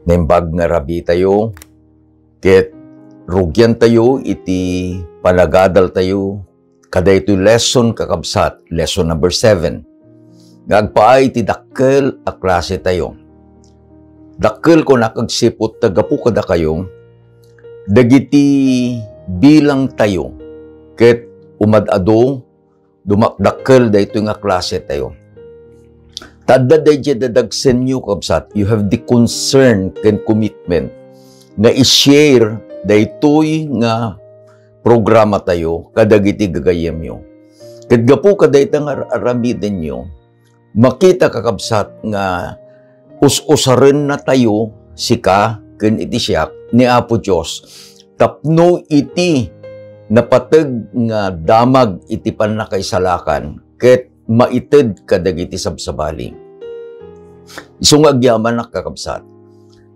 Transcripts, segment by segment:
Naimbag nga rabi tayo, ket rugyan tayo iti panagadal tayo, kada ito lesson kakabsat, lesson number 7. Ngagpaay iti dakkel a klase tayo. Dakkel ko nakagsipot tagapu kada kayo, dagiti bilang tayo, ket umadado, dumakdakkel da ito nga klase tayo. Tadda day dadagsen nyo kabsat, you have the concern and commitment na i-share daytoy nga programa tayo kadagiti gagayem nyo. Kadgapo kadayta nga aramiden nyo, makita kakabsat nga us-usaren na tayo sika ken iti siak ni Apo Diyos. Tapno iti napateg nga damag iti panakaisalakan ket maited kadagiti sabsabali. Isong agyaman na kakabsat.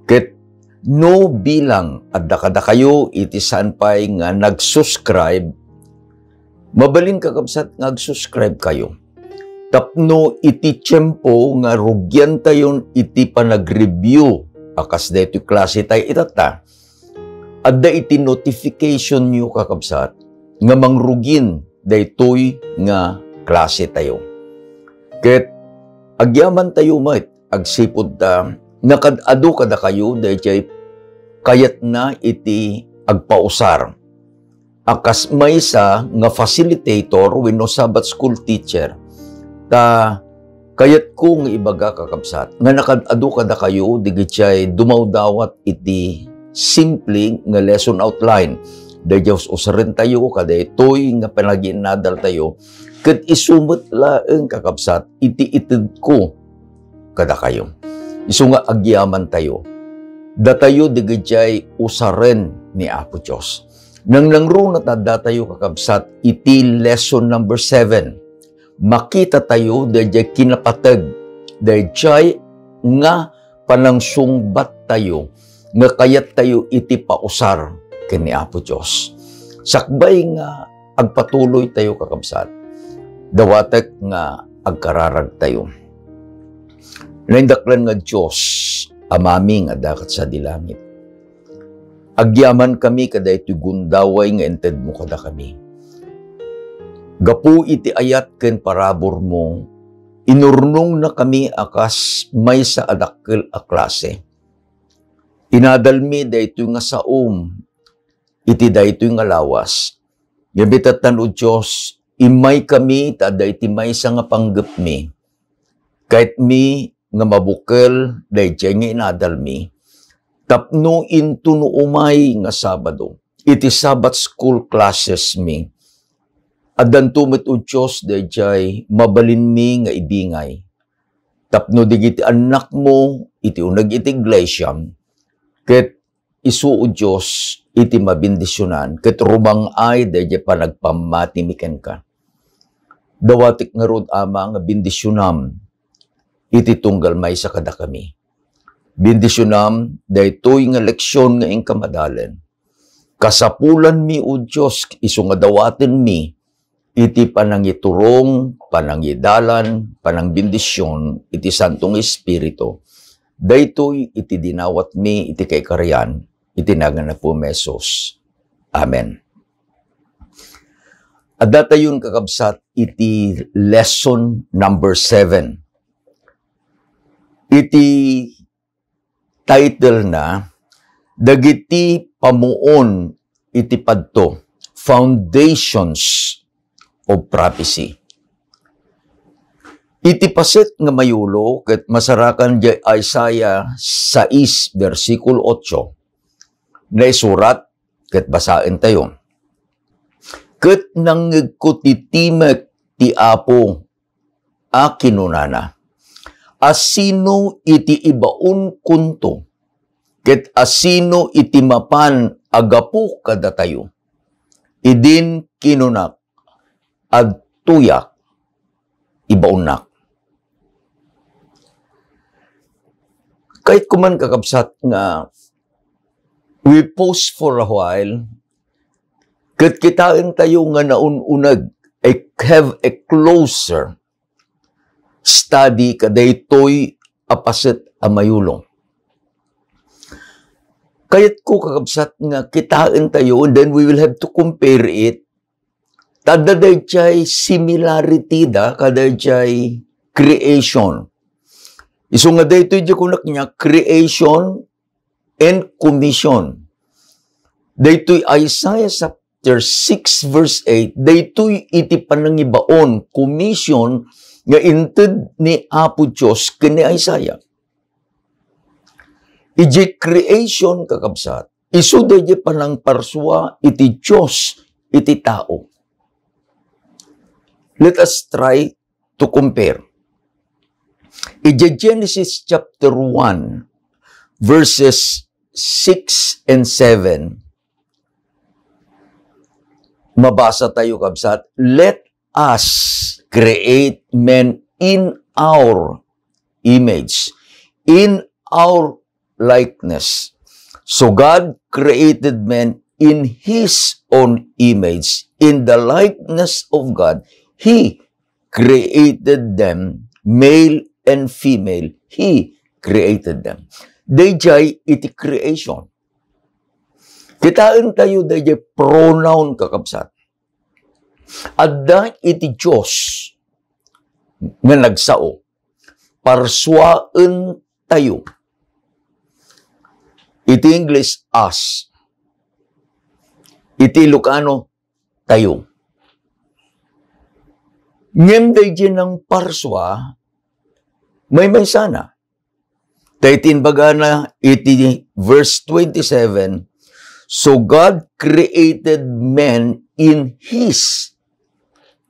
Ket no bilang adda kada kayo iti sanpay nga nag-subscribe, mabalin kakabsat nga nag-subscribe kayo. Tapno iti tiyempo nga rugyan tayon iti panag-review akas da iti klase tayo itata. Adda iti notification nyo kakabsat nga mangrugin daytoy nga klase tayo. Ket agyaman tayo met agsipod ta nakadado kada kayo dayjay kayat na iti agpausar. Akas maysa nga facilitator wenno Sabbath school teacher ta kayat ko nga ibaga kakabsat nga nakadado kada kayo digitay dumawdawat iti simple nga lesson outline. Dayjay usarin tayo kada itoy nga panaginadal tayo ket isumot laeng kakabsat iti ited ko kada kayo. Isu nga agyaman tayo. Datayo digitay usaren ni Apo Diyos. Nang langro na tada tayo kakabsat iti lesson number 7. Makita tayo dayjay kinapateg, dayjay nga panangsungbat tayo, nga kayat tayo iti pausar ken ni Apo Diyos. Sakbay nga agpatuloy tayo kakabsat, dawatek nga agkararag tayo. Naindaklan nga Diyos, amaming adakat sa dilangit. Agyaman kami kada iti gundaway nga ented mo kada kami. Gapu iti ayat ken parabor mo, inurnong na kami akas may sa adakkel a klase. Inadalmi daytoy nga saom, iti daytoy nga lawas. Yabitatan o Diyos, imay kami tada iti may sa nga panggap mi. Kahit mi nga mabukel dayjay nga inadalmi. Tapno into no umay nga Sabado. Iti Sabbath school classes mi. Adan tumit o Diyos dayjay mabalin mi nga ibingay. Tapno digiti anak mo iti unag iti iglesia. Ket isu o Diyos iti mabindisyonan. Ket rumang ay dayjay panagpamatimiken ka. Dawatik nga rod ama nga bindisyonam iti tunggal may sa kada kami. Bindisyonam daytoy nga leksyon nga ingkamadalen. Kasapulan mi o Diyos isu nga dawaten mi iti panangiturong, panangidalan, panangbindisyon iti Santong Espiritu. Daytoy iti dinawat mi iti kay karyan iti naganap po Mesos. Amen. Adda tayon kakabsat iti lesson number 7. Iti title na dagiti pamuon iti padto, Foundations of Prophecy. Iti paset nga mayulo ket masarakan di Isaiah 6 versikulo 8 na isurat ket basaen tayo. Ket nangeg ko titimek ti Apo a kinunana. Asino iti ibaon kunto, ket asino iti mapan agapu kada tayo. Idin kinunak, agtuyak, ibaonak. Kahit kuman kakabsat nga, we pause for a while, ket kitain tayo nga naununag, I have a closer study kadaytoy apaset a mayulong. Kayat ko kakabsat nga kitaan tayo, and then we will have to compare it. Tadaday chay similarity da, kaday chay creation. Iso nga dayto di kunak niya, creation and commission. Daytoy Isaiah chapter 6 verse 8, daytoy iti panangibaon, commission, nga inted ni Apo Diyos kini Isaiah. Iji creation kakabsat, iso dahi panang parswa iti Diyos, iti tao. Let us try to compare. Iji Genesis chapter 1, verses 6 and 7, mabasa tayo kabsat, let us create men in our image, in our likeness. So God created men in His own image. In the likeness of God, He created them, male and female. He created them. Dayjay iti creation. Kitaan tayo dayjay pronoun kakabsat. Adda iti Diyos nga nagsao. Parswaan tayo. Iti English, us. Iti Ilocano, tayo. Ngem dayjay ng parswa, may sana. Taitin baga na iti verse 27, so God created men in His.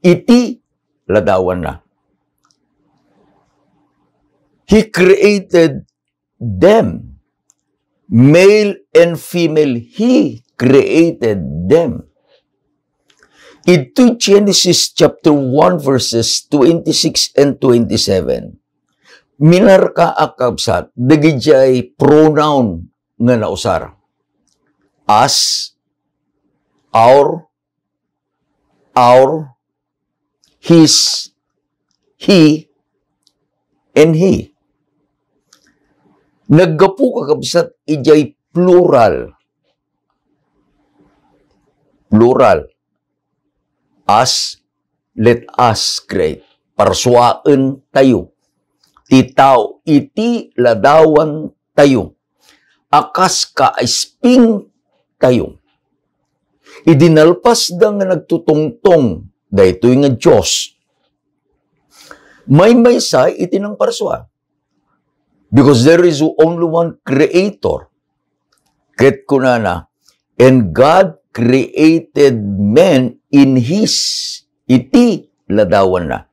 Iti ladawan na. He created them. Male and female, He created them. Ito Genesis chapter 1 verses 26 and 27. Minarka akabsat, dagijay pronoun nga nausar. Us, our, his, he, and he. Naggapu kakabsat, ijay plural. Plural. Us, let us create. Parswaan tayo. Titaw, iti ladawan tayo. Akas kaisping tayo. Idinalpas da nga nagtutungtong, daytoy nga Diyos. May sa iti ng parswa. Because there is only one creator. Ket kunana, and God created men in His, iti ladawan na,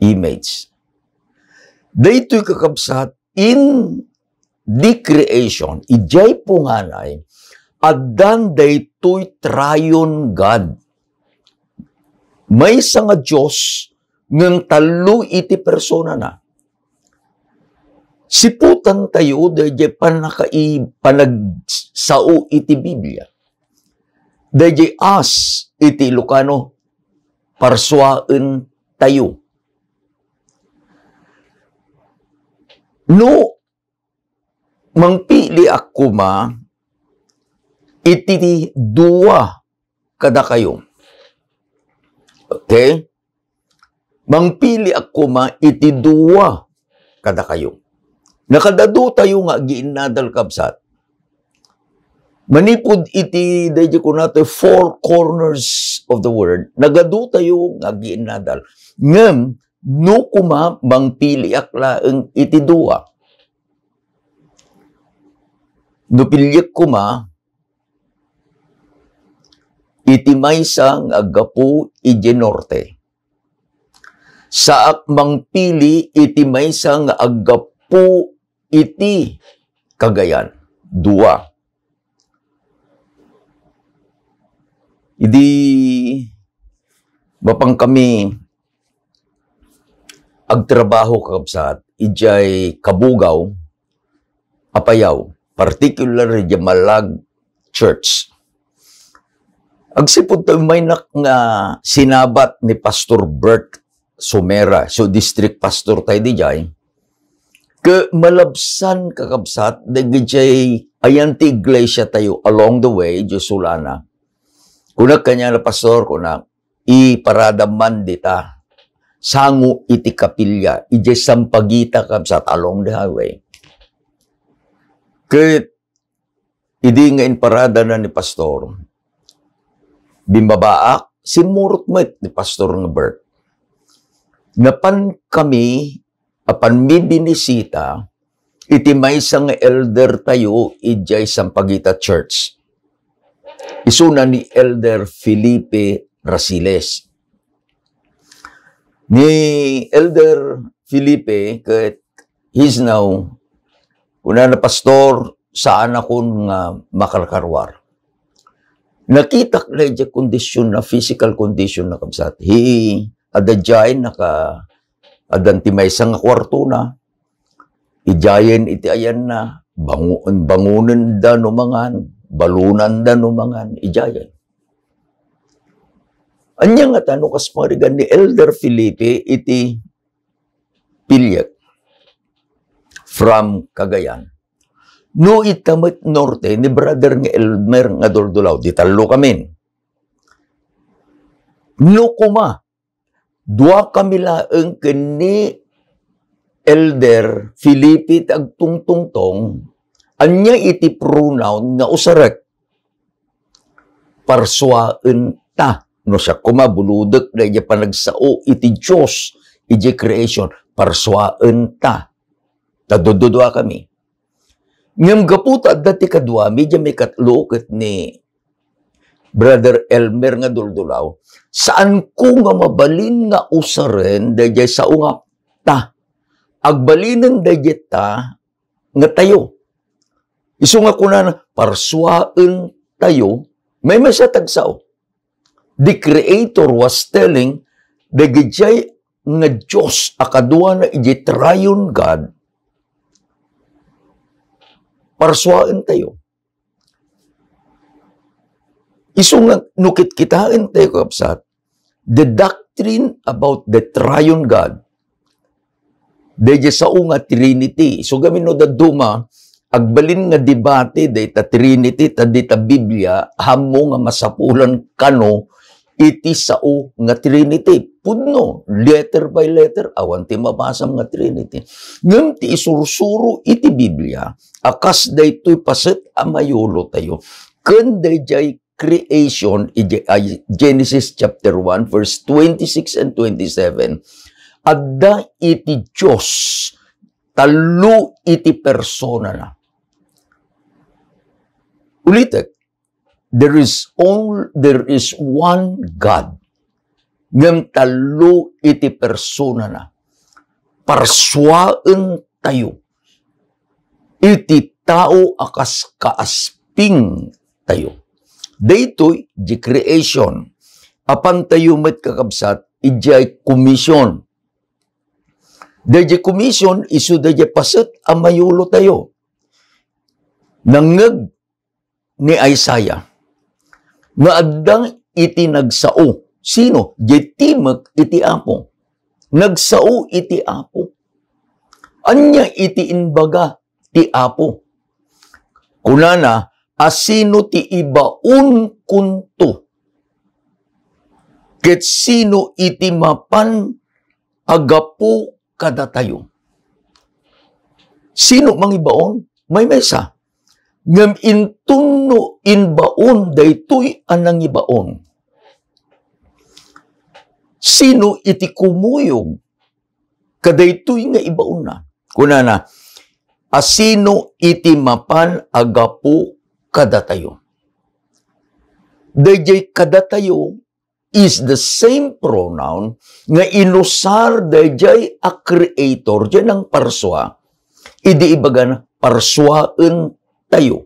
image. Daytoy kakabsat, in the creation, ijay punganay, addan daytoy triune God. May nga Diyos, ng talo iti persona na. Siputan tayo, dayjay panagsao iti Biblia. Dayjay us, iti Ilocano, parswaan tayo. No, mangpili ako iti dua kada kayo. Okay? Mangpili ako iti dua kada kayo. Nakadado tayo nga giinadal kabsat. Manipod iti dayjay ko nato four corners of the word. Nagado tayo nga giinadal. Ngem no mangpili aklaeng iti dua. No pilyak iti maysa nga agapu iti norte. Saak mangpili iti maysa nga agapu iti Cagayan. Dua. Idi mapang kami agtrabaho kakabsat, ijay kabugaw, apayaw, particular di Malag Church. Agsipod tayo may nga sinabat ni Pastor Bert Somera, so district pastor tayo di jay, ke malabsan kakabsat, dagi jay ayan ti iglesia tayo along the way, Diyos ulana. Kuna kanya na pastor, kuna iparada man dita, sangu iti kapilya, ije sampagita kabsat along the highway. Kaya, idi nga parada na ni pastor, bimbabaak, simurot met ni pastor nga Bert. Napan kami, apan mi binisita, iti maysa nga elder tayo, ijay sampagita church. Isuna ni Elder Felipe Rasiles. Ni Elder Felipe, he's now, una na pastor, saan ako nga makarkarwar. Nakita ko na yung kondisyon na, physical condition na kabsat. Adadyain, adantimay sa nga kwarto na, ijayen iti ayan na, bangunan da numangan, balunan da numangan, ijayen. Anya nga tanong kas parigan ni Elder Felipe iti Pilyek from Cagayan. No itamit norte ni brother nga Elmer nga Doldolaw, di talo kami. No kuma, dua kami laeng kini Elder Felipe tagtungtungtong, anya iti pronoun nga usarek. Parswaen ta. No siya kumabuludek na iya panagsao iti Diyos, iti creation. Parswaen ta. Tadududwa kami. Ngam gaputa dati kadwa, medya may katlukit ni Brother Elmer nga Doldolaw, saan ko nga mabalin nga usaren dayjay sa unga ta. Agbalinin dayjay ta nga tayo. Isu nga kunan parswaen tayo, may masatagsaw. The Creator was telling dayjay nga Diyos akadwa na iti triune God, parswaen tayo. Isu nga nukit kitain tayo kapsat, the doctrine about the triune God, dayjay sa unga Trinity. So gamin no daduma, agbalin nga debate dayta Trinity, tadita Biblia, hamo nga masapulan kano, iti sao nga Trinity. Pudno, letter by letter, awan ti mabasam nga Trinity. Ngam ti isursuro iti Biblia, akas daytoy paset amayulo tayo. Ken dayjay creation, Genesis chapter 1, verse 26 and 27, adda iti Diyos, talo iti persona na. Ulitek, there is one God, ngam talo iti persona na. Parswaen tayo, iti tao akas kaasping tayo. Daytoy di creation. Apan tayo met kakabsat, ijay commission. Dayjay commission, isu dayjay paset amayulo tayo. Nangag ni Isaiah, nga addang iti nagsao. Sino? Jay timag iti apo. Nagsao iti apo. Anya iti inbaga ti apo. Kunana, asino ti ibaon kunto. Ket sino iti mapan agapo kada tayo. Sino mangibaon? May mesa. Ngam intunno inbaon daytoy anang ibaon. Sino iti kumuyog kadaytoy nga ibaon na. Kunana, asino iti mapan agapo kada tayo. Dayjay kada tayo is the same pronoun nga inusar dayjay a creator dyan ang parswa, idi ibagan parswaen tayo.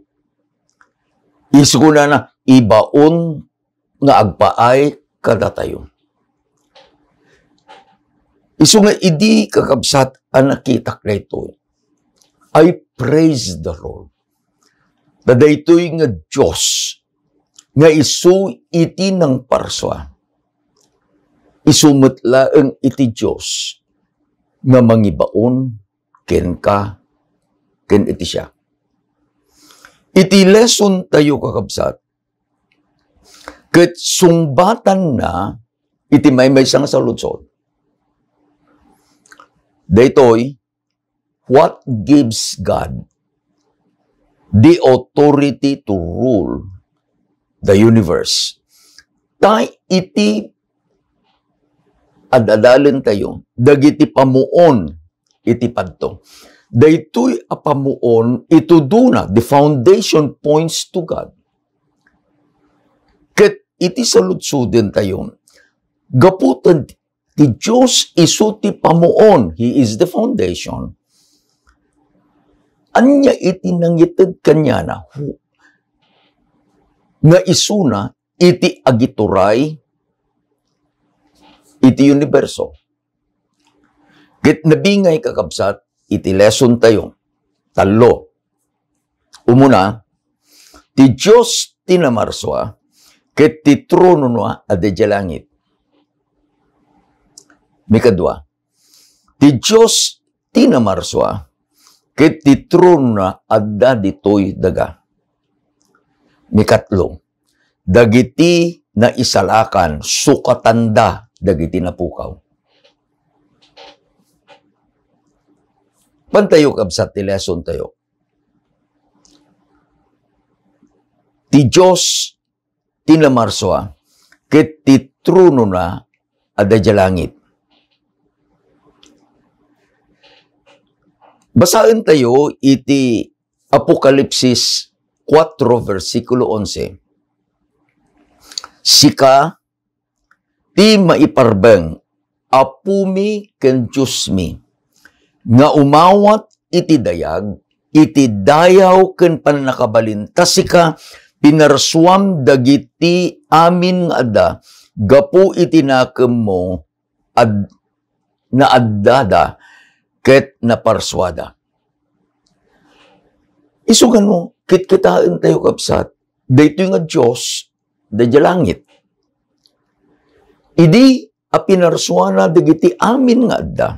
Isuguna na ibaon nga agpaay kada tayo. Isu nga idi kakabsat ang nakitak na ito. I praise the Lord. Dadaytoy nga Diyos nga isu iti ng parswa. Isumutla ang iti Diyos nga mangibaon ken ka ken iti siya. Iti lesson tayo kakabsat. Ket sungbatan na iti may sang saludsod. Daytoy, what gives God the authority to rule the universe? Iti adadalin tayo, dagiti pamuon iti padto. Daytoy a pamuon ituduna, the foundation points to God. Ket iti saludsuden tayo, gaputan ti Diyos isu ti pamuon, He is the foundation. Anya iti nangited kanyana, nga isuna iti agituray iti universo. Ket nabingay kakabsat, iti lesson tayo, talo. Umuna, ti Diyos tinamarswa, ket ti trono na adedya langit. Mikadwa, ti Diyos tinamarswa, ket ti trono na adda ditoy daga. Mikatlo, dagiti na isalakan, sukatanda, dagiti napukaw. Pantayo kabsat ti lesson tayo. Ti Diyos tinamarswa, ket ti trono na adadya langit. Basahin tayo iti Apokalipsis 4, versikulo 11. Sika, ti maiparbeng, apumi ken Diyos mi, nga umawat iti dayag, iti dayaw ken panakabalin, tasika, pinarsuam dagiti amin nga adda, gapu iti nakem mo, na addada, ket naparswada. Isugan mo, kit-kitain tayo kapsat, daytoy nga Diyos, dadya langit. Idi, apinarswana dagiti amin nga adda.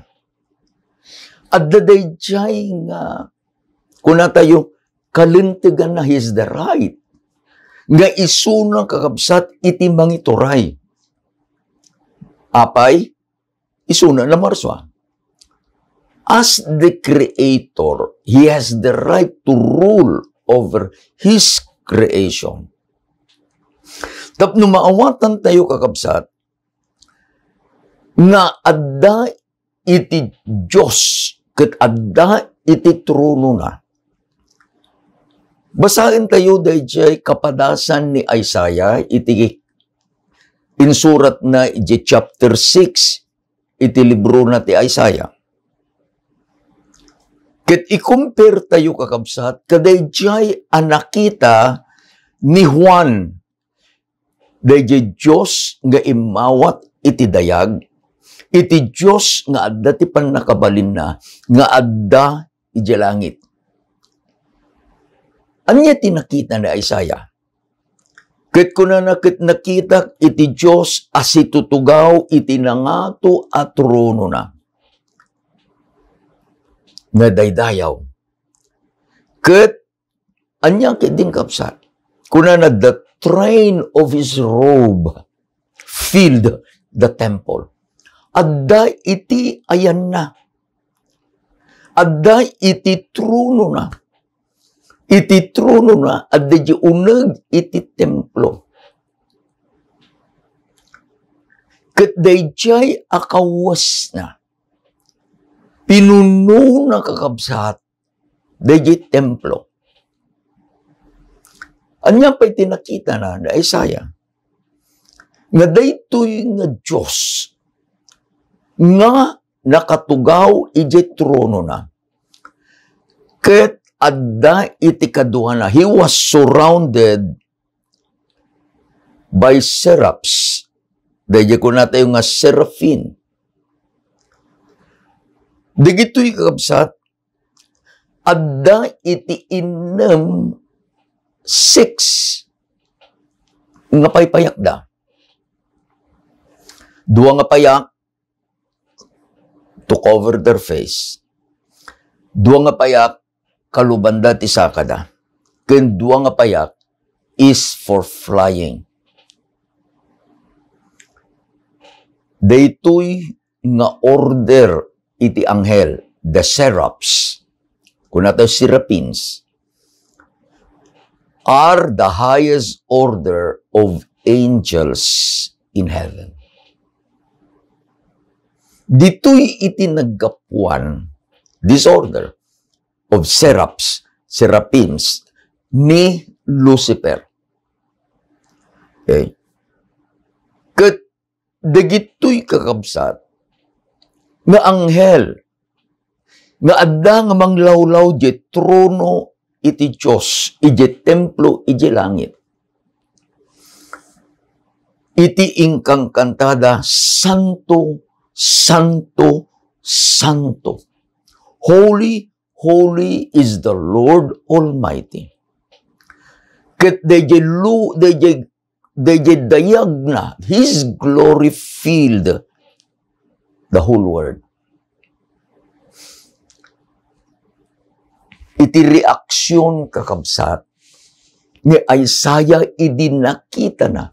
Adda dayjay nga, kuna tayo, kalintigan na He's the right. Nga isuna kakabsat, iti mangituray. Apay, isuna na marswa. As the Creator, He has the right to rule over His creation. Tapno maawatan tayo kakabsat, nga adda iti Diyos, ket adda iti trono na. Basahin tayo dayjay kapadasan ni Isaiah, iti insurat na iti chapter 6, iti libro na ti Isaiah. Ket i-compare tayo kakabsat, kadayjay anakita ni Juan, dayjay Diyos nga imawat iti dayag, iti Diyos nga adda ti pannakabalin na, nga adda iti langit. Anya tinakita ni Isaiah? Ket kunana ket nakita iti Diyos asitutugaw iti nangato at trono na. Nga daydayaw. Ket anya ket din kapsat. Kunana the train of His robe filled the temple. Adda iti ayan na. Adda iti trono na. Iti trono na, adda di uneg iti templo. Ket dayjay akawas na. Pinuno na kakabsat, dayjay templo. Anya pa'y tinakita na Isaiah, nga daytoy nga Diyos, nga nakatugaw iti trono na. Ket adda iti kaduha na. He was surrounded by seraphs. Dahil ko na tayo nga seraphim. Digito'y kakabsat, adda iti inem 6 nga paypayak da. Dua nga payak to cover their face. Dua nga payak kalubanda ti sakada. ken duwa nga payak is for flying. Daytoy nga order iti anghel, the seraphs, kuna tayo serapins, are the highest order of angels in heaven. Dito'y itinagapuan, this order of seraphs, serapins, ni Lucifer. Okay? Kat dagito'y kakabsat, nga anghel, nga adda nga manglawlaw di trono iti Diyos, iti templo, iti langit. Iti ingkang kantada, Santo, Santo, Santo. Holy, holy is the Lord Almighty. Ket dayjay dayag na, His glory filled the whole world. Iti reaksyon kakabsat ni Isaiah idinakita na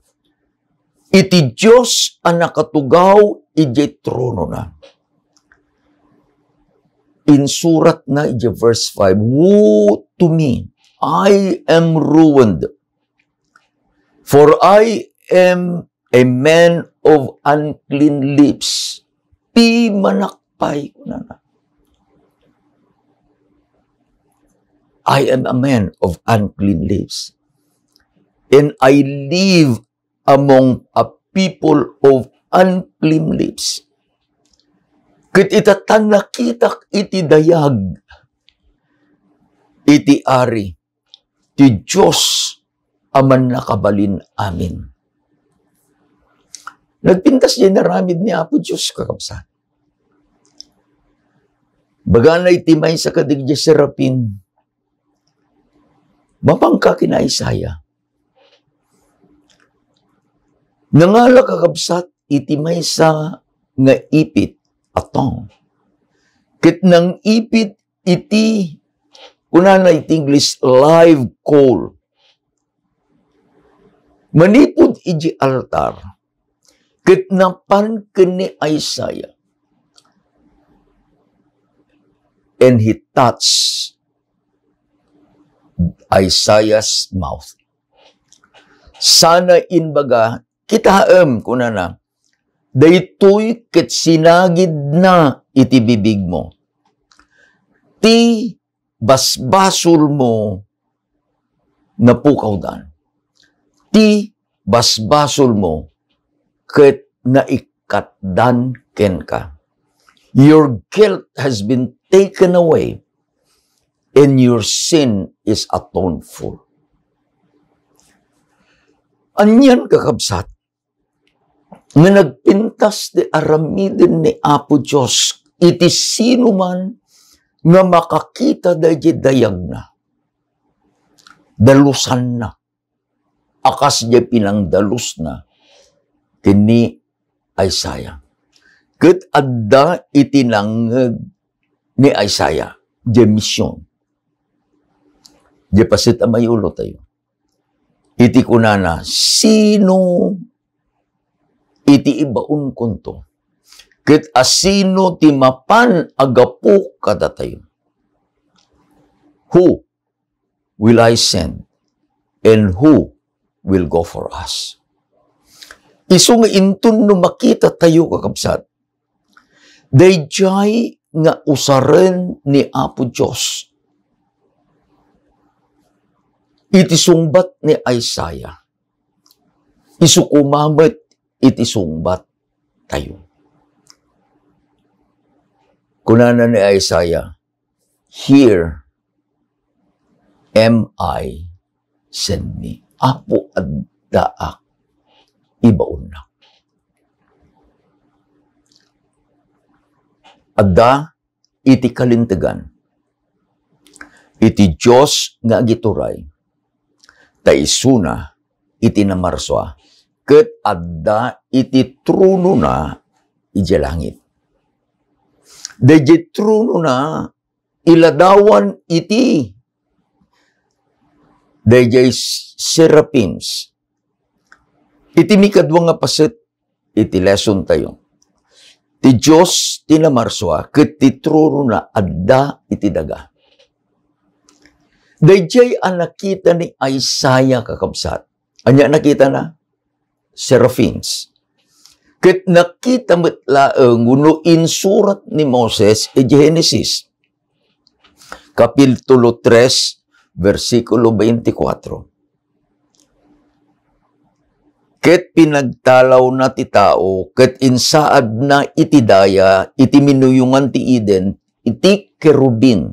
iti Diyos ang nakatugaw iti trono na. In surat na iti verse 5, woe to me, I am ruined, for I am a man of unclean lips. Pi manakpay ko na na. I am a man of unclean lips, and I live among a people of unclean lips. Ket itatan nakitak iti dayag, iti ari, ti Diyos aman nakabalin amin. Nagpintas din naramid ni Apo Diyos, kakabsat. Baganay timay sa kadigya serapin, mapangka kina Isaiah. Nangala kakabsat, itimay sa nga ipit atong. Kit nang ipit iti, kuna na iti English, live coal. Manipod iti altar, kit napan kini Isaiah, and he touched Isaiah's mouth. Sana inbaga, kitaem kuna na, daytoy ket sinagid na iti bibig mo. Ti basbasol mo napukaw dan. Ti basbasol mo ket naikatdan ken ka. Your guilt has been taken away, and your sin is atoned for. Anyan kakabsat, nga nagpintas di aramidin ni Apo Diyos, iti sino man nga makakita dahi dayag na, dalusan na, akas di pinangdalus na, kini Isaiah. Ket adda itinangag ni Isaiah, di misyon. Di pasit amayulo tayo. Iti kunana, sino iti ibaon kunto? Ket asino ti mapan agapu kada tayo? Who will I send? And who will go for us? Isu nga intun no makita tayo kakabsat, dayjay nga usaren ni Apo Diyos. Iti sungbat ni Isaiah. Isu kumamit iti sungbat tayo. Kunana ni Isaiah, here am I, send me. Apo addaak, ibaon na. Adda, iti kalintegan. Iti Diyos nga agituray. Taisuna, iti namarswa. Ket adda, iti truno na, iti langit. Dayjay truno na, iladawan iti dayjay seraphims. Iti mikadwa nga paset, iti lesson tayo. Ti Diyos tinamarswa, ket ti trono na adda iti daga. Dayjay ang nakita ni Isaiah kakabsat. Anya nakita na? Seraphims. Ket nakita metlaeng nguno insurat ni Moses e Genesis. Kapitulo 3, versikulo 24. Ket pinagtalaw na ti tao, ket insaad na iti daya, iti minuyungan ti Eden, iti kerubin.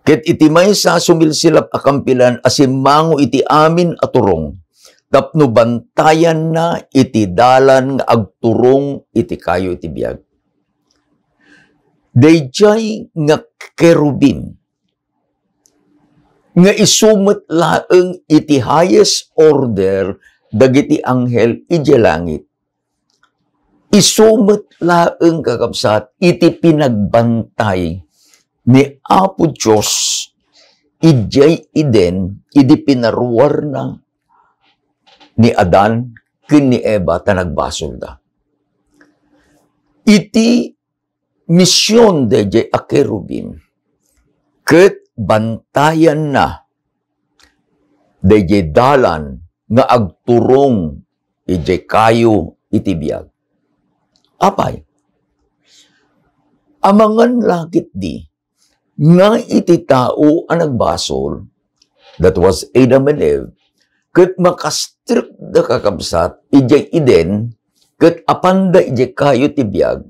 Ket iti maysa sumilsilap akampilan, asimango iti amin aturong, tapno bantayan na iti dalan nga agturong iti kayo iti biyag. Dayjay nga kerubin, nga isumet laeng iti highest order dagiti anghel iti langit. Isumet laeng kakabsat iti pinagbantay ni Apo Diyos ijay Eden iti pinaruwar na ni Adan ken ni Eva ta nagbasol da. Iti misyon dayjay a kerubin ket bantayan na dayjay dalan nga agturong ijay kayo iti biyag. Apay? Amangan lakit di nga iti tao ang nagbasol, that was Adam and Eve, ket makastrip da kakabsat ijay Eden, ket apanda ijay kayo iti biyag,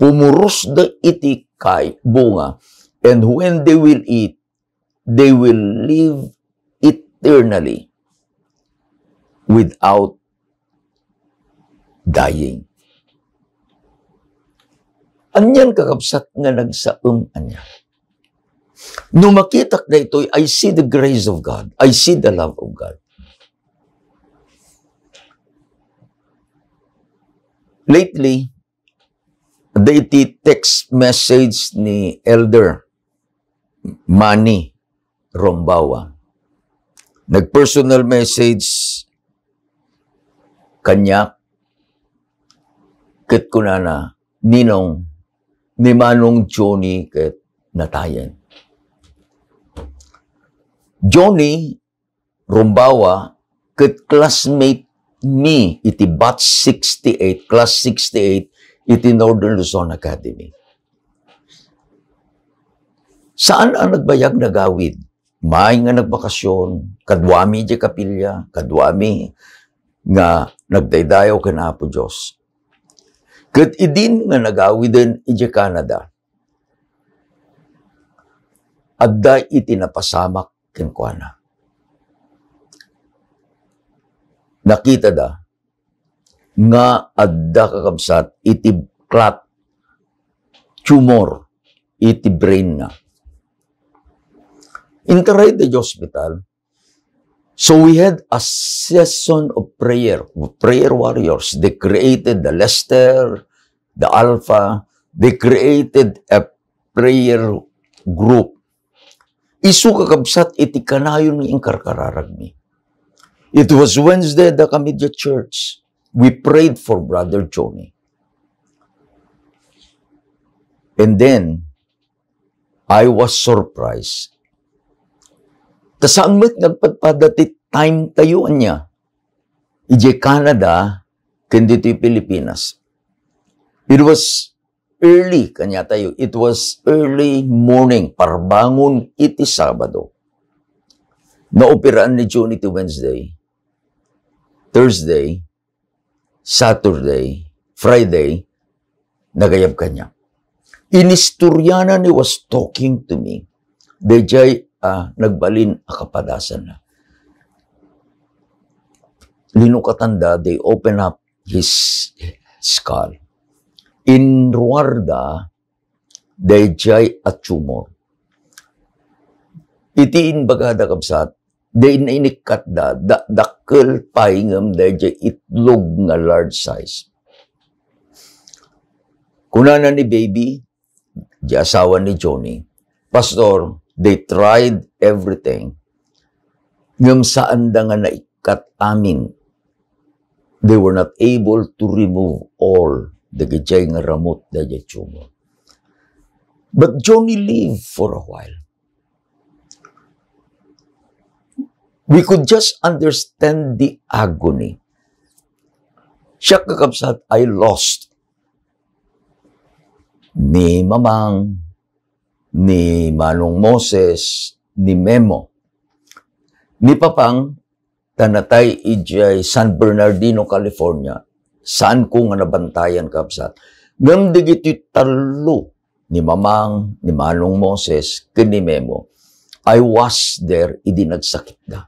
pumuros da iti kay bunga, and when they will eat, they will live eternally without dying. Anyan kakabsat nga nagsaum anya. No makitak na ito, I see the grace of God. I see the love of God. Lately, iti text message ni Elder Manny Rombawa. Nag-personal message kanya ket kunana ninong ni Manong Johnny ket natayen. Johnny Rombawa ket classmate me iti batch 68, class 68 iti Northern Luzon Academy. Saan ang nagbayag nagawid? May nga nagbakasyon, kadwami di kapilya, kadwami nga nagdaydayaw ken Apo Diyos. Ket idin nga nagawiden iti Canada. Adda iti napasamak ken kuana. Nakita da nga adda kakabsat iti clot tumor iti brain na. Interay the hospital. So we had a session of prayer warriors. They created the Lester, the Alpha. They created a prayer group. Isu kakabsat iti kanayon ng karkararagmi. It was Wednesday the Kamidya Church. We prayed for Brother Johnny. And then, I was surprised. Kasang met nagpadpadati time tayuan niya. Ije Canada, kundi ito'y Pilipinas. It was early, kanya tayo. It was early morning, parbangon iti Sabado. Naopiraan ni Johnny iti Wednesday, Thursday, Saturday, Friday, nagayab kanya. Inistoryanan ni was talking to me. Dayjay nagbalin akapadasan na. Linukatanda, they open up his skull. In Ruarda, dayjay at tumor. Itiin bagada kabsat, day na inikat dakkel paingam dayjay itlog nga large size. Kunana ni baby, di asawa ni Johnny, Pastor, they tried everything. ngam saan da nga naikat amin, they were not able to remove all the gajay nga ramot da jay tumor. But Johnny lived for a while. We could just understand the agony. Siya kakabsat ay lost ni Mamang, ni Manong Moses, ni Memo. Ni Papang, tanatay ijay San Bernardino, California, saan ko nga nabantayan kabsat. Ngam digiti talo ni Mamang, ni Manong Moses, ni Memo, I was there, idinagsakit da.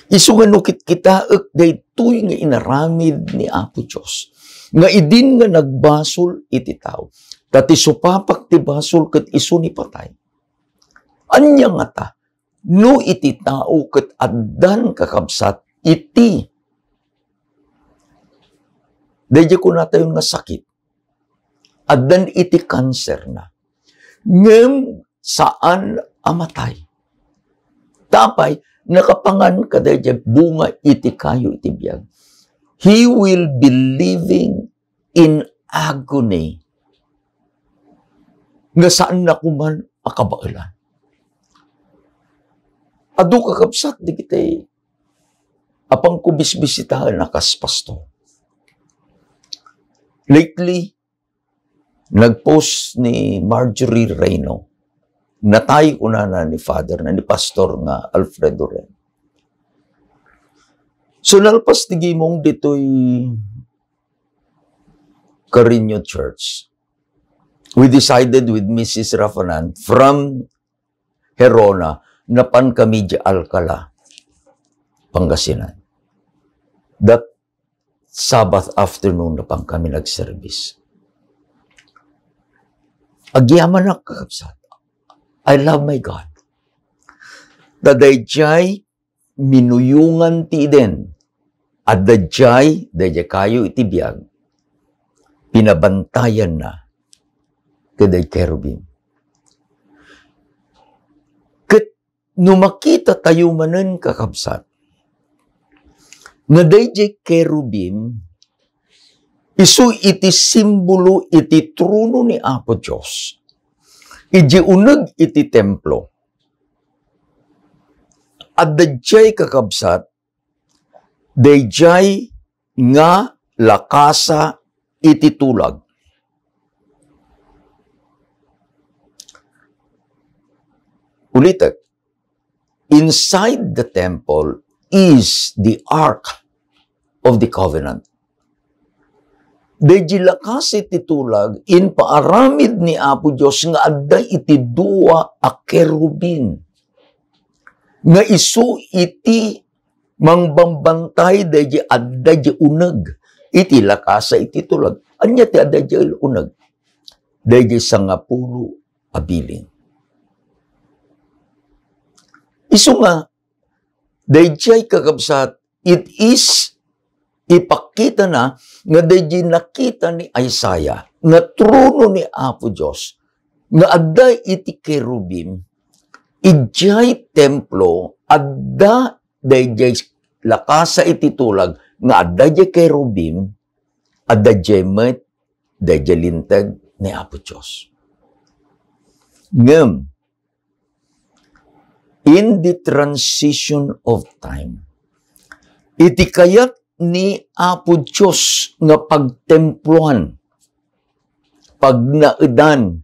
Isunganukit kita, daytoy nga inaramid ni Apo Diyos. Nga idin nga nagbasol iti tao. Tati supapak ti basol ket isu ni patay. Anya nga ta, no iti tao ket addan kakabsat iti. Dayjay ko na tayo nga sakit. Addan iti cancer na. Ngem saan amatay. Tapay, nakapangan kadayjay bunga iti kayo iti biyag. He will be living in agony. Nga saan na kuman akabailan. Adu kakabsat di kitay apang kubisbisitahan akas pasto. Lately, nag-post ni Marjorie Reyno, natay ko na ni Father, na ni Pastor nga Alfredo Ren. So, nalpas tigi mong dito'y Carino Church. We decided with Mrs. Rafanan from Herona na pan kami di Alcala, Pangasinan. That Sabbath afternoon na pang kami nag-service. Agyaman na kakabsat. I love my God. Dadayjay minuyungan ti iden. At dadjay kayo itibiyag. Pinabantayan na kaday kerubim. Kat numakita tayo manan kakabsat. Nga dayjay kerubim, isu iti simbolo iti trono ni Apo Diyos. Iji uneg iti templo. At dayjay kakabsat, dayjay nga lakasa iti tulag. Ulitek, inside the temple is the Ark of the Covenant. Dayjay lakas iti tulag, in paaramid ni Apo Diyos nga adda iti dua a kerubin. Nga isu iti mangbambantay dayjay adda jay uneg. Iti lakasa iti tulag. Anya ti adda jay uneg? Dayjay 10 abilin. Isu nga, dayjay kakabsat, it is ipakita na nga dayjay nakita ni Isaiah nga trono ni Apo Diyos nga adda iti kerubim, ijay templo, adda dayjay lakasa iti tulag nga adda jay kerubim, adda jay met, dayjay lintag ni Apo Diyos. Ngem, in the transition of time, iti kayat ni Apo Diyos nga pagtempluan, pagnaidan,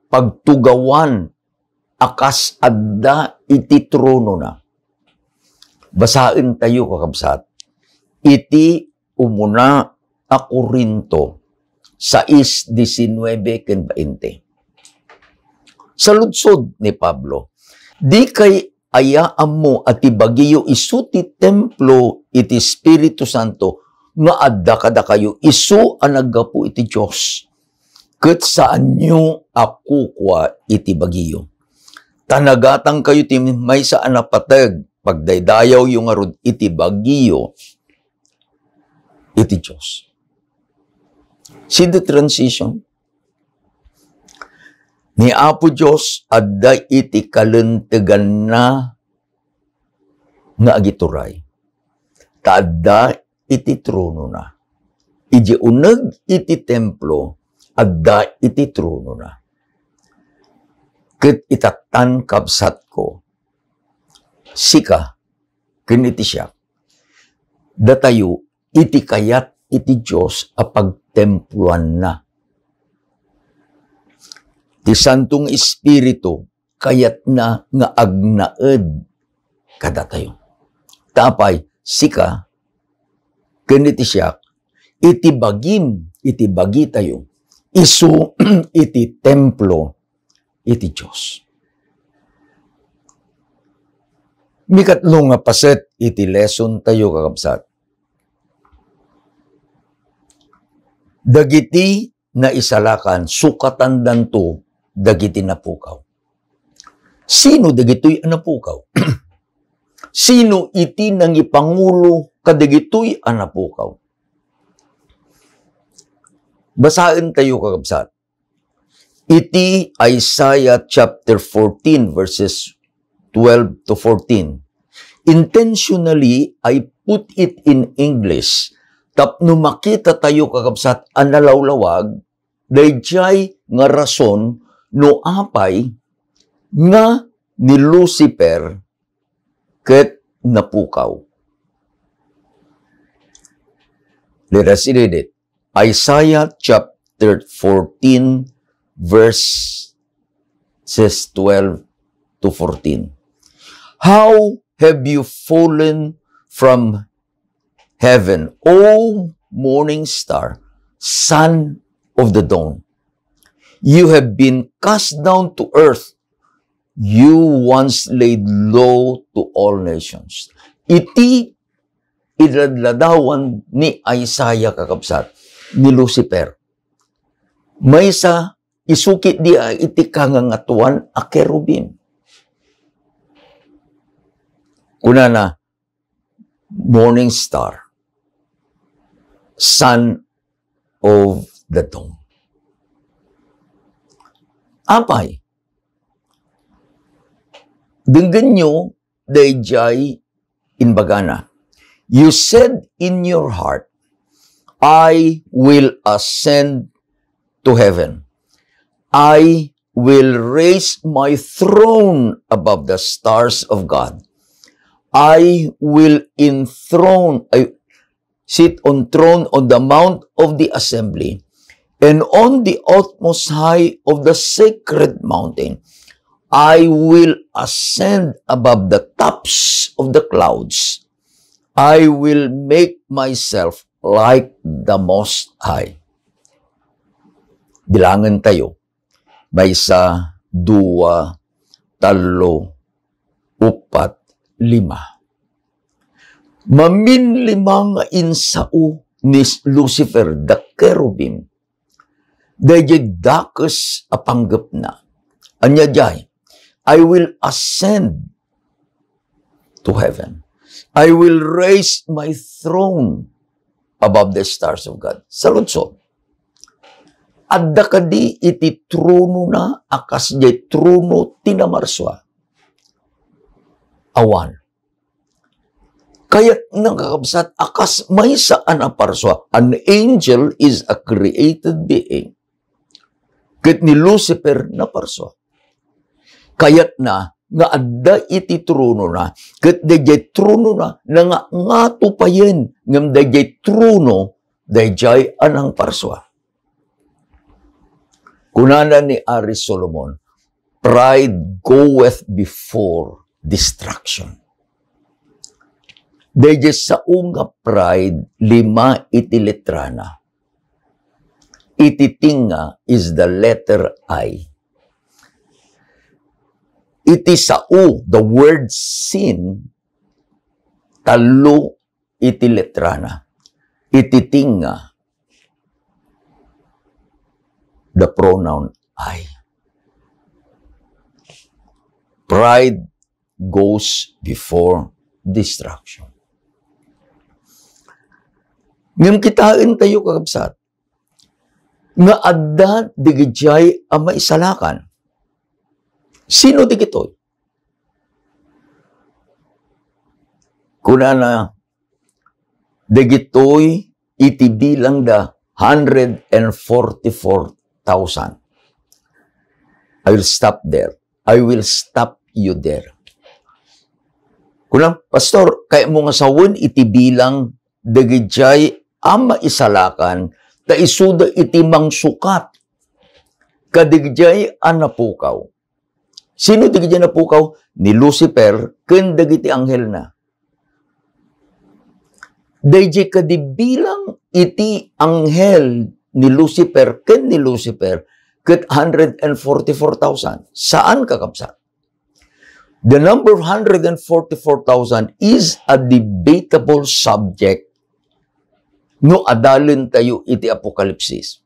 pagtugawan, akas adda iti trono na. Basain tayo kakabsat. Iti umuna a Corinto 6:19-20. Sa ludsod ni Pablo, di kay ayaam mo at ibagiyo isu ti templo iti Espiritu Santo nga adda kada kayo isu ang naggapu iti Diyos. Ket saan nyo ako kwa iti bagiyo. Tanagatang kayo ti may saan napatag pagdaydayaw yung arud iti bagiyo iti Diyos. See the transition? Ni Apo Diyos adda iti kaluntegan na nga agituray. Taadda iti trono na. Iji uneg iti templo, adda iti trono na. Ket itatan kabsat ko, sika, ken iti siya, datayo iti kayat iti Diyos a pagtempluan na. Ti Santong Espiritu kayat na nga agnaed kada tayo. Tapay, sika, ken iti siya, iti bagi tayo, isu iti templo, iti Diyos. Mikatlo nga paset, iti lesson tayo kakabsat. Dagiti na isalakan, sukatan danto, dagiti napukaw. Sino dagitoy anapukaw? Sino iti nang ipangulo kadagitoy anapukaw? Basahin tayo kakabsat. Iti Isaiah chapter 14 verses 12 to 14. Intentionally, I put it in English. Tapno makita tayo kakabsat ang nalawlawag, dayjay nga rason no apay nga ni Lucifer ket napukaw. Let us read it. Isaiah chapter 14 verses 12 to 14. How have you fallen from heaven, O morning star, son of the dawn? You have been cast down to earth. You once laid low to all nations. Iti idadladawan ni Isaiah kakabsat, ni Lucifer. May sa isukit dia iti kangangatuan a kerubim. Kuna na, morning star, son of the dawn. Apay, denggan nyo, dayjay inbagana. You said in your heart, I will ascend to heaven. I will raise my throne above the stars of God. I will sit on throne on the mount of the assembly, and on the utmost high of the sacred mountain. I will ascend above the tops of the clouds. I will make myself like the Most High. Bilangan tayo. May isa, dua, talo, upat, lima. Maminlima nga insao ni Lucifer, the cherubim. Dayjay dakes apanggap na. Anya jay, I will ascend to heaven. I will raise my throne above the stars of God. Saludsod. Adda kadi iti trono na akas jay trono tinamarswa. Awan. Kaya't nakakabsat akas may saan aparswa. An angel is a created being. Ket ni Lucifer na parswa. Kaya't na nga adda iti trono na, ket dayjay trono na, nga tupayen, ngam dayjay trono, dayjay anang parswa. Kunana ni Ari Solomon, pride goeth before destruction. Dayjay sa unga pride, lima iti letrana. Iti tinga is the letter I. Iti sao, the word sin, talo iti letrana. Iti tinga, the pronoun I. Pride goes before destruction. Ngayon kitain tayo kakabsat, nga adda digijay ang maisalakan. Sino di kitoy? kunana, dagitoy iti bilang da 144,000. I will stop there. I will stop you there. Kunang, Pastor, kaya mo nga sawon iti bilang dagijay ama isalakan ta isuda iti mangsukat kadigijay anapukaw. Sino digijay napukaw? Ni Lucifer ken dagiti anghel na. Dayjay kadibilang iti anghel ni Lucifer ken ni Lucifer ket 144,000. Saan kakabsat? The number 144,000 is a debatable subject no adalin tayo iti Apokalipsis.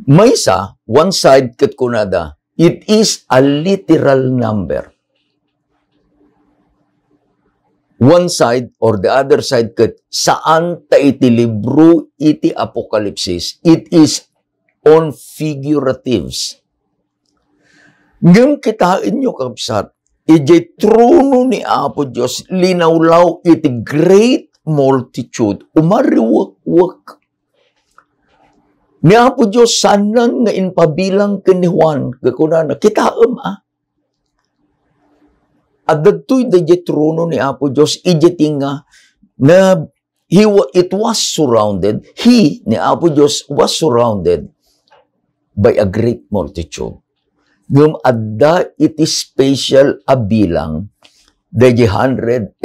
Maysa, one side ket kunada, it is a literal number. One side or the other side ket saan ta iti libro iti Apokalipsis, it is on figuratives. Ngem kitain nyo kabsat, ijay trono ni Apo Diyos, linawlaw iti great multitude, umariwak-wak. Ni Apo Diyos, sanan nga inpabilang kini Juan, kakunana, kitaam At dagtoy dayjay trono ni Apo Diyos, ijay nga, na it was surrounded, he, ni Apo Diyos, was surrounded by a great multitude. Ngum adda iti special abilang dayjay 144,000.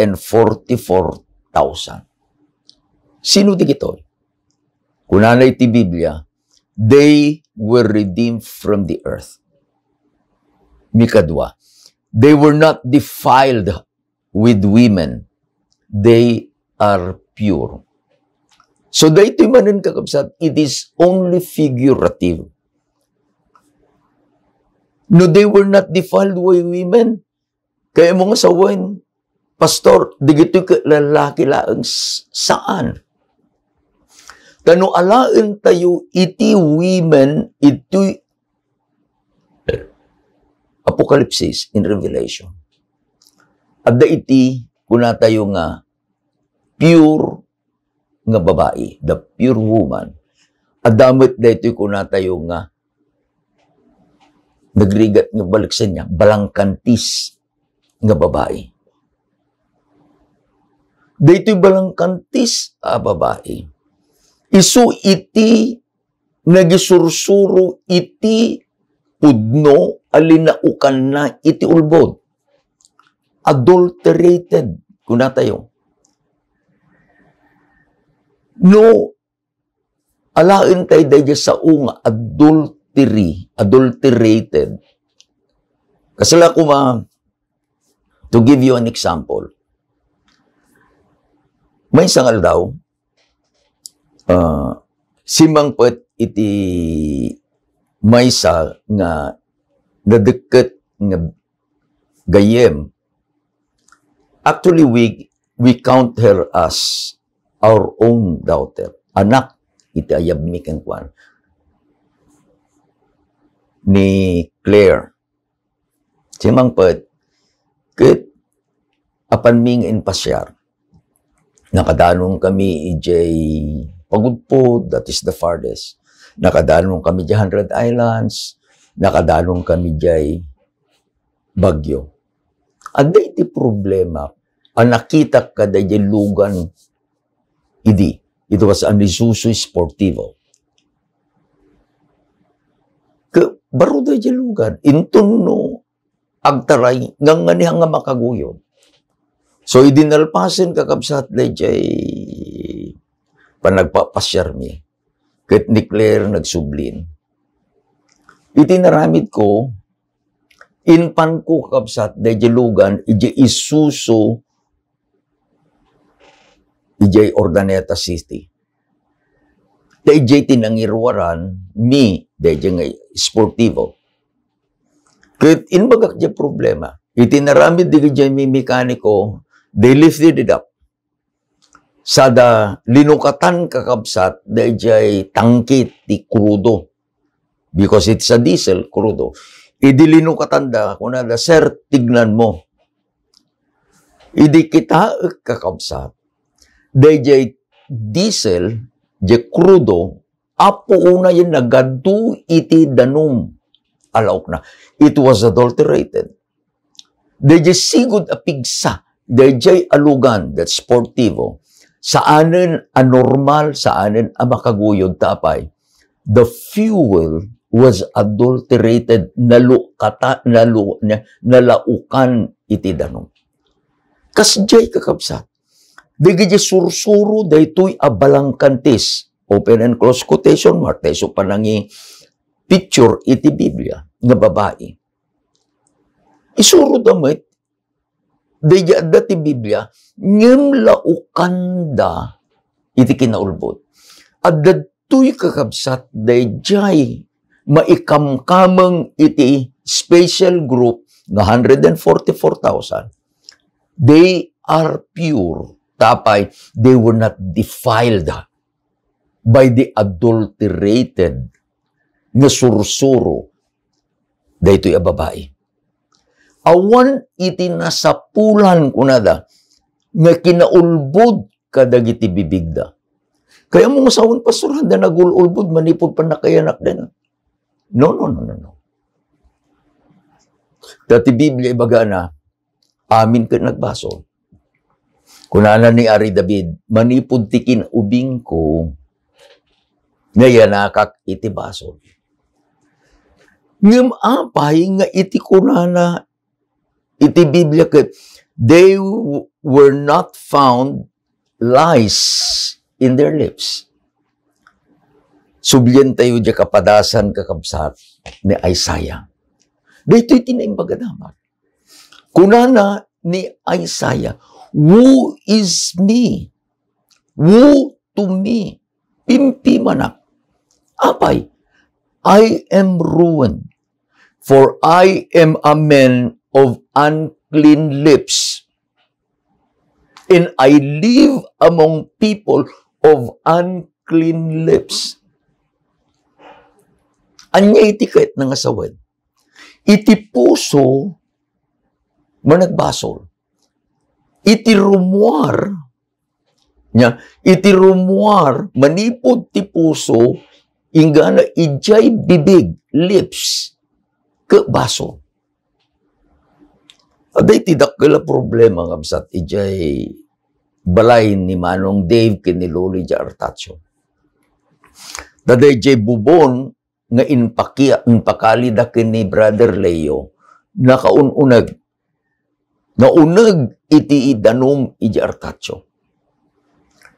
Sino di kitoy? Kunana iti Biblia, they were redeemed from the earth. Mikadwa, they were not defiled with women. They are pure. So daytoy manen kakabsat, it is only figurative. No, they were not defiled with women. Kaya mo nga sawain, Pastor, digito'y lalaki laang saan? Tano alain tayo, iti women, ito'y Apokalipsis in Revelation. Adda iti, kuna tayo nga, pure nga babae, the pure woman. Adamot da ito'y kuna tayo nga, nagrigat nga balik sa niya, balangkantis nga babae. Dito'y balangkantis a babae. Isu iti nagisursuro iti pudno alinaukan na iti ulbod. Adulterated. Kuna tayo. No, alain tayo dahil sa unga, adulterated. Kasala ko to give you an example. May sangal daw, simang poet iti maysa nga nadeket nga gayem. Actually, we count her as our own daughter. Anak, iti ayabmi ken kwan ni Claire. Simang poet, ket apan ming in pasyar. Nakadanong kami ijay Pagudpod, that is the farthest. Nakadanong kami jay 100 Islands. Nakadanong kami jay Bagyo. Ada iti problema, ang nakita ka jay lugan, idi. Ito was ang Lisuso Sportivo. Baro da jay lugan. Intun no, agtaray, nganganihang nga makaguyod. So, idinalpasin kakabsat da jay panagpapasyar mi. Ket ni Claire nagsublin. Itinaramid ko, inpan ko kakabsat da jay lugan, ijay Isuso, ijay Ordaneta City. Da ijay tinangirwaran, mi, da jay nga sportivo. Ket inbagak jay problema. Itinaramid di jay mi mekaniko, they lifted it up. Sada linukatan kakabsat, da jay tangkit ti krudo. Because it's a diesel, krudo. Idi linukatan da, kuna da, sir, tignan mo. Idi kita kakabsat, dayjay diesel, jay crudo, apo una yan nagadu iti danum. Alaok na. It was adulterated. Dayjay sigud a pigsa, dayjay alugan, that's sportivo. Saanen anormal, saanen a makaguyod tapay. The fuel was adulterated, nalaukan iti danum. Kasjay kakabsat. Digi sursuro daytoy abalangkantis. Open and close quotation mark. So panangi picture iti Biblia nga babae. Isuro damit digi dati Biblia ngem laukanda iti kinaulbod. At datoy kakabsat dayjay maikamkameng iti special group nga 144,000. They are pure. Tapay, they were not defiled by the adulterated nga sursuro daytoy a babae. Awan iti nasapulan kunada nga kinaulbod kadagiti bibigda. Kaya mo masawon pastor handa nagululbod manipod pa nakayanak din. No. Dati Biblia ibaga na amin ka nagbasol. Kunana ni Ari David, manipod tikin ubing ko, ngayanakak iti basol. Ngam apay nga iti kunana, iti Biblia ka, they were not found lies in their lips. Subyan tayo di kapadasan kakabsat ni Isaiah. Dito'y tinaing bagadamat. Kunana ni Isaiah, woe is me. Woe to me. Pimpi manak. Apay, I am ruined, for I am a man of unclean lips, and I live among people of unclean lips. Anya iti kahit nangasawad. Iti puso managbasol. Iti rumuar, manipod ti puso, ingana ijay bibig, lips, ke baso. Aday tidak kala problema ngabsat ijay balay ni Manong Dave kini Loli ja Artacho. Daday jay bubon nga inpakali da kini Brother Leo, nakaununag, naunag iti idanum iji Artacho.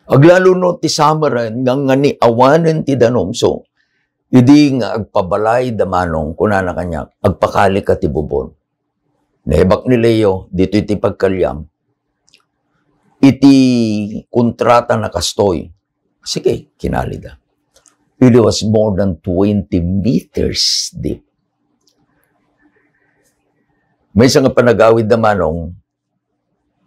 Aglalo no ti samaran nga ni awanen ti danom. So, idi nga agpabalay da Manong kunana kanya, agpakali ka ti bubon. Nahibak ni Leo, dito iti pagkalyam. Iti kontrata na kastoy. Sige, kinalida. It was more than 20 meters deep. May isang panagawid na Manong,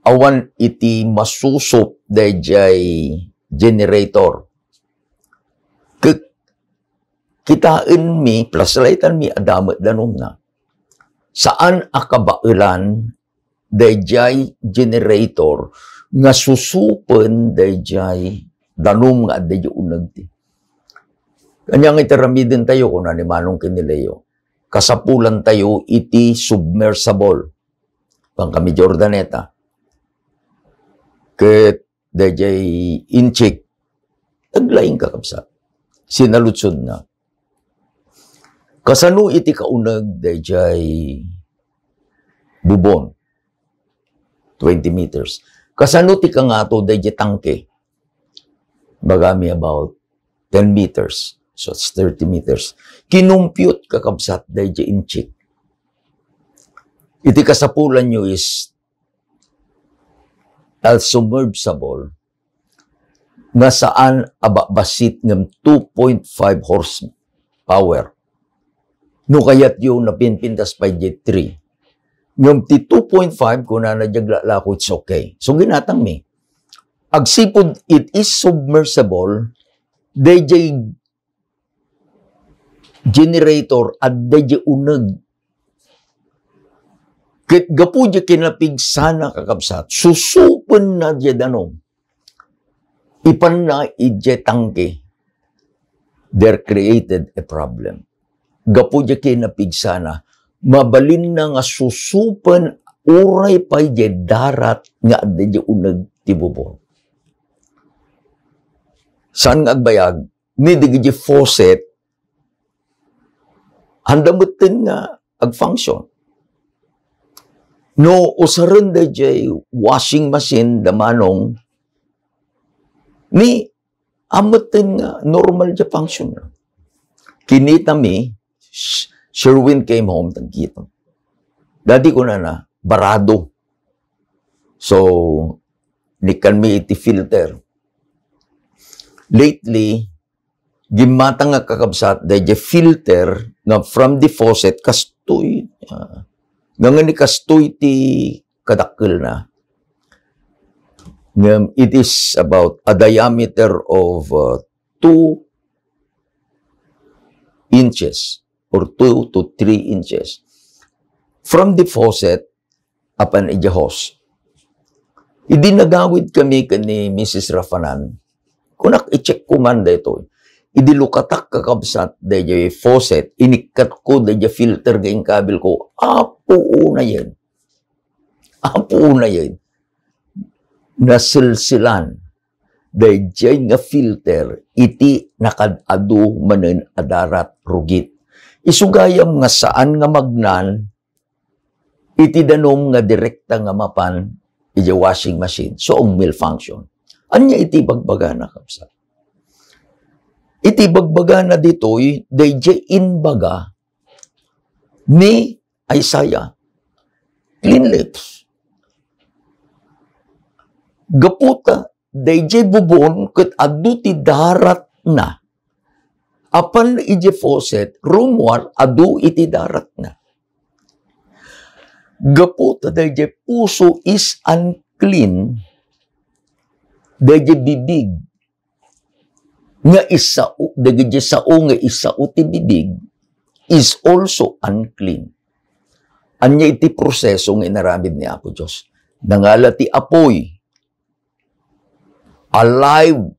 awan iti masusop dayjay generator. Kitain mi, plaslaytan mi adamat danom na. Saan akabailan dayjay generator nga susupen dayjay danom nga dayjay unag ti. Kanyang itiramidin tayo kung ni Manong Kinileo. Kasapulan tayo iti submersible. Pang kami Jordaneta. Ket dayjay inchik. Naglaing kakabsat. Sinalutsod na. Kasano iti kaunag dayjay bubon. 20 meters. Kasano ti kangato dayjay tangke. Bagami about 10 meters. So, it's 30 meters. Kinumpute kakabsat dayjay inchik. Iti kasapulan nyo is submersible na saan ababasit ng 2.5 horsepower. No kayat yung napinpintas pa jet 3. Ng ti 2.5, kung na nadyaglako, it's okay. So, ginatang mi. Agsipod, it is submersible, dayjay generator at dayjay uneg. Ket gapu di kinapig sana kakabsat, susupon na di danong. Ipan na ije tangke. There created a problem. Gapu di kinapig sana, mabalin na nga susupan, uray pa ije darat nga di unag tibubor. Saan nga agbayag? Ni di faucet, handamutin nga ag-function. No, usaran da jay washing machine da manong ni amutin nga normal ja function. Kinita mi, Sherwin came home, tagkita. Dati ko na barado. So, nikan mi iti filter. Lately, gimata nga kakabsat, da jay filter nga from the faucet, kastoy, nga ni kastoy ti kadakkel na. It is about a diameter of 2 inches or 2 to 3 inches. From the faucet, apan ija hose. Idi nagawid kami ni Mrs. Rafanan. Kunak i-check ko man da ito. Idi lukatak kakabsat da jay faucet, inikat ko da jay filter gaing kabil ko, apo na yan. Apo na yan. Nasilsilan da jay nga filter, iti nakadado manen adarat rugit. Isugayam nga saan nga magnan, iti danom nga direkta nga mapan, iti washing machine. So, ang malfunction. Anya iti bagbaga na kapsat. Iti bagbaga na dito'y, dayjay inbaga ni Isaiah. Clean lips. Gaputa, dayjay bubon, kat adu ti darat na. Apan iti faucet, rumwar, adu iti darat na. Gaputa, dayjay puso is unclean, dayjay bibig, nga isao, dagiti sao nga isao ti bibig is also unclean. Anya iti proseso nga inaramid ni Apo Diyos. Nangala ti apoy, alive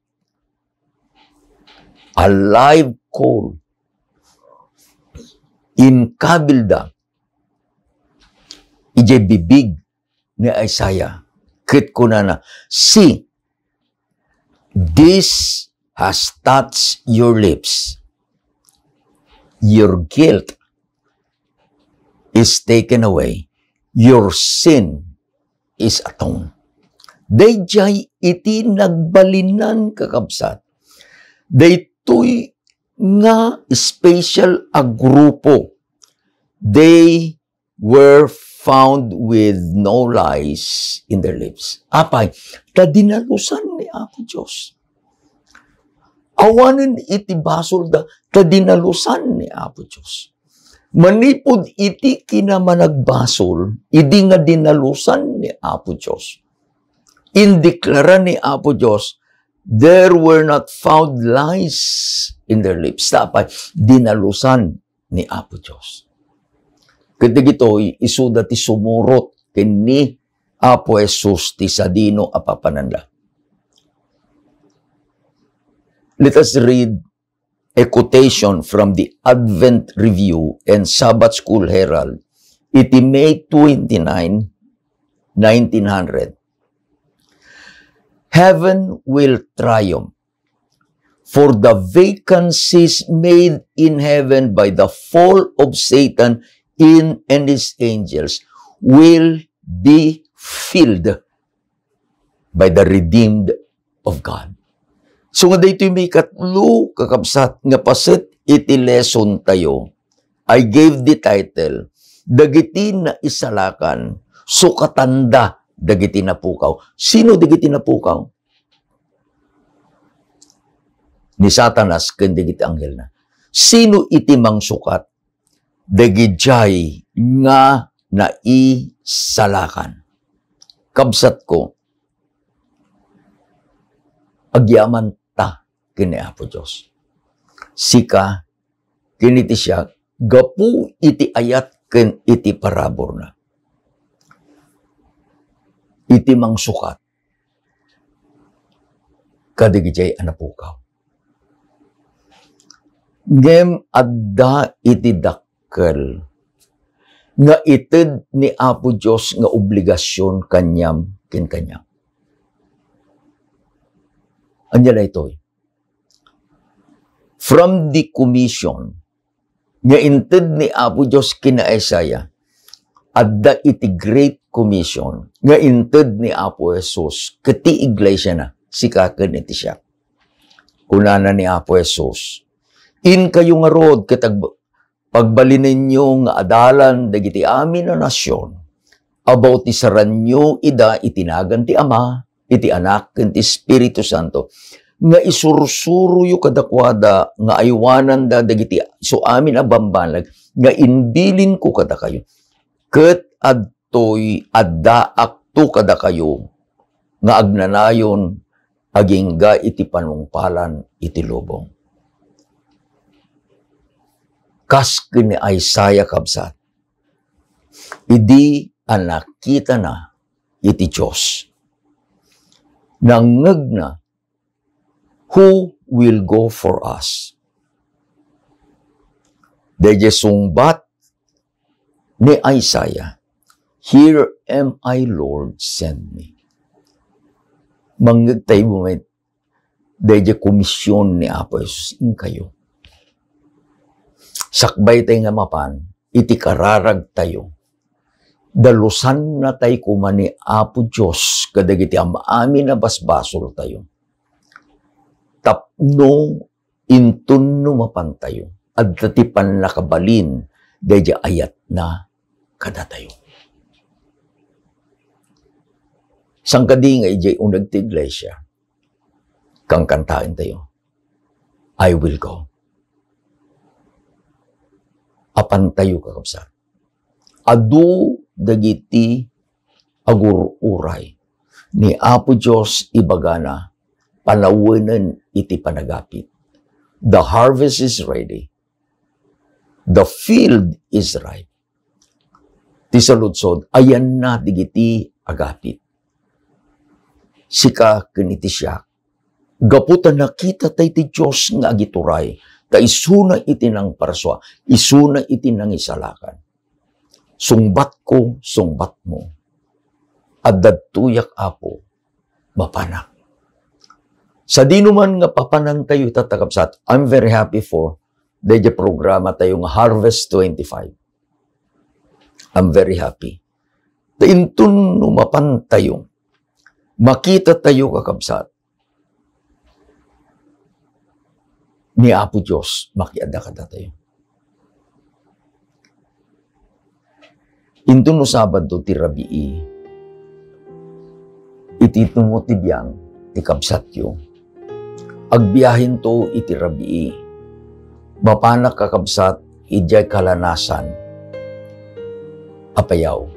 coal, in kabilda, ije bibig ni Isaiah. Kit ko na see, this has touched your lips. Your guilt is taken away. Your sin is atoned. Dayjay iti nagbalinan kakabsat. Daytoy nga special a grupo. They were found with no lies in their lips. Apay, kadinalusan ni Apo Diyos. Awanin iti basol da kadinalusan ni Apo Diyos. Manipod iti kinamanagbasol, idi nga dinalusan ni Apo Diyos. Indeklara ni Apo Diyos, there were not found lies in their lips. Tapay, dinalusan ni Apo Diyos. Katigito'y isuda ti sumurot kini Apo Jesus ti sadino apapananda. Let us read a quotation from the Advent Review and Sabbath School Herald. Iti May 29, 1900. Heaven will triumph, for the vacancies made in heaven by the fall of Satan and his angels will be filled by the redeemed of God. So nga dito may katlo kakabsat nga paset iti lesson tayo. I gave the title, Dagiti na isalakan, sukatanda dagiti na pukaw. Sino dagiti na pukaw? Ni Satanas ken dagiti anghel na. Sino iti mangsukat? Dagijay nga naisalakan. Kabsat ko, agyaman ta kini Apo Diyos. Sika, kiniti siya, gapu iti ayat ken iti parabor na. iti mangsukat, kadigijay anapukaw. Ngem adda iti dakkel, nga ited ni Apo Diyos nga obligasyon kanyam kinkanyam. Anya na ito. From the commission, nga inted ni Apo Diyos kina Isaiah, adda iti Great Commission, nga inted ni Apo Jesus, kati iglesia na, sikaken iti siya. Kunana ni Apo Jesus, in kayo nga rod, pagbalin ninyo nga adalan, dagiti amin na nasyon, about isaran nyo ida itinagan ti Ama, iti Anak, iti Espiritu Santo, nga isursuro yu kadakwada, nga aywanan da dagiti so amin abambanag, nga inbilin ko kada kayo, ket adtoy adda akto kada kayo, nga agnanayon, agingga iti panungpalan, iti lubong. Kas kini Isaiah kabsat, idi anakita na iti Diyos. Nangeg na, who will go for us? Deje sungbat ni Isaiah, here am I, Lord, send me. Mangeg tayo bumit, deje komisyon ni Apo Jesus, in kayo. Sakbay tayo nga mapan, iti kararag tayo. Dalusan na tayo kumani Apo Diyos, kadagiti amin na basbasol tayo. Tapno, intunno mapan tayo, at tatipan na kabalin, deja ayat na kada tayo. Sangkadi nga ijay unag ti iglesia, kang kantain tayo, I will go. Apan tayo kakabsat. Adu dagiti agururay ni Apo Diyos ibagana panawanan iti panagapit. The harvest is ready. The field is ripe. Ti saludsod, ayan na digiti agapit. Sika kiniti siya. Gaputan nakita tayo ti Diyos nga agituray. Ta isuna iti nang parswa, isuna iti nang isalakan. Sungbat ko, sungbat mo. Addad tuyak Apo, mapanak. Sa dinuman nga papanan tayo tatakapsat, I'm very happy for the programa tayo nga Harvest 25. I'm very happy. Taintun numapan tayo, makita tayo kakabsat, ni Apo Diyos, makiada kada tayo. Into no Sabado ti Rabii, iti mo ti biyang, ti kabsatyo. Agbiyahin to iti Rabii, mapanak kakabsat, ijay kalanasan, Apayao.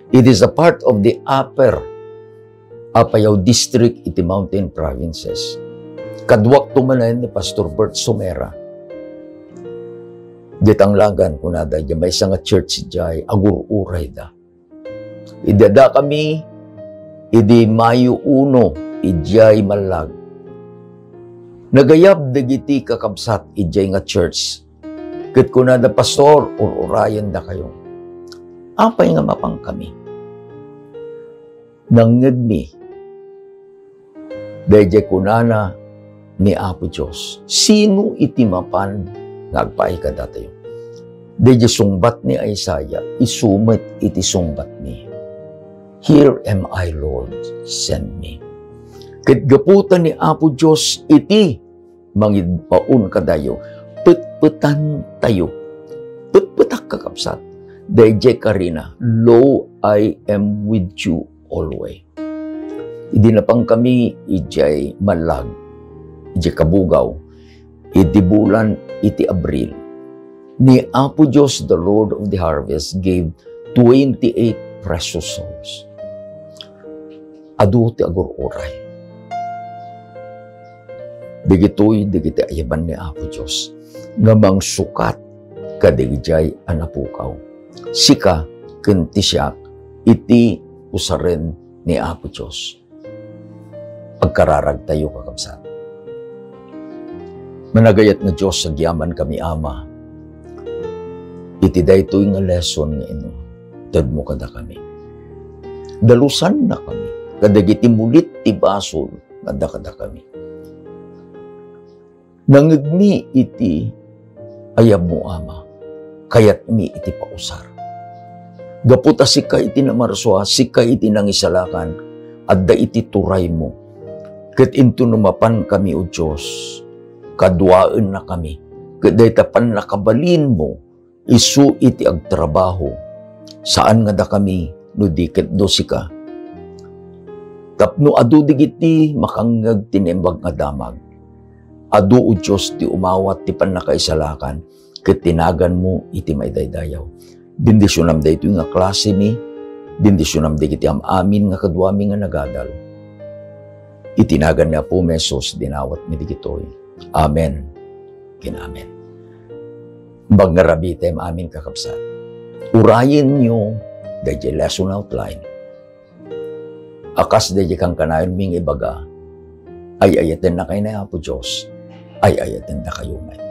It is a part of the upper Apayao district iti mountain provinces. Kadwak tumanan ni Pastor Bert Somera. Ditang lagan ko na da, may isang church jay, agur-uray da. Idada kami, idi Mayo 1, ijay malag. Nagayab dagiti kakabsat, ijay nga church. Kit ko na da, Pastor, urayan da kayo. Apay nga mapang kami. Nangagmi, deje kunana, ni Apo Diyos. Sino iti mapan nagpaay kada tayo? Deje sungbat ni Isaiah, isumet iti sungbat ni. Here am I, Lord, send me. Kitgaputan ni Apo Diyos iti mangidpaun kadayo, putputan tayo. Putputak kakapsat. Deje karina, lo I am with you always. Idi na pang kami, ijay malag. Iti kabugaw, iti bulan, iti Abril, ni Apo Diyos, the Lord of the harvest, gave 28 precious souls. Adu ti agur-uray. Digito'y digiti ayaban ni Apo Diyos, nga mang sukat kadigijay anapukaw. Sika, kinti siya, iti usaren ni Apo Diyos. Pagkararag tayo kakabsat. Managayat nga Diyos sa giyaman kami Ama. Iti daytoy nga lesson nga ino. Tad mo kada kami. Dalusan na kami. Kadagiti mulit ti basol kada kami. Nangigmi iti ayab mo Ama. Kayat mi iti pausar. Gaputa sika iti namarswa, sika iti nangisalakan, at da iti turay mo. Kat into numapan kami o Diyos, kadwaan na kami, kat daytapan nakabalin mo, isu iti agtrabaho, saan nga da kami, no di kat do sika. Tapno adu digiti makangag tinembag nga damag. Adu o Diyos ti umawat ti panakaisalakan, kat tinagan mo iti maidaydayaw. Bendisyonam da ito nga klase mi, bendisyonam da iti amin nga kadwami nga nagadal. Itinagan niya po mesos dinawat mi digitoy. Amen. Kinamen. Magnarabi tayo amin kakabsat. Urayin nyo da di lesson outline. Akas da di kang kanayon ming ibaga, ay ayatin na kayo na po Diyos, ay ayatin na kayo may.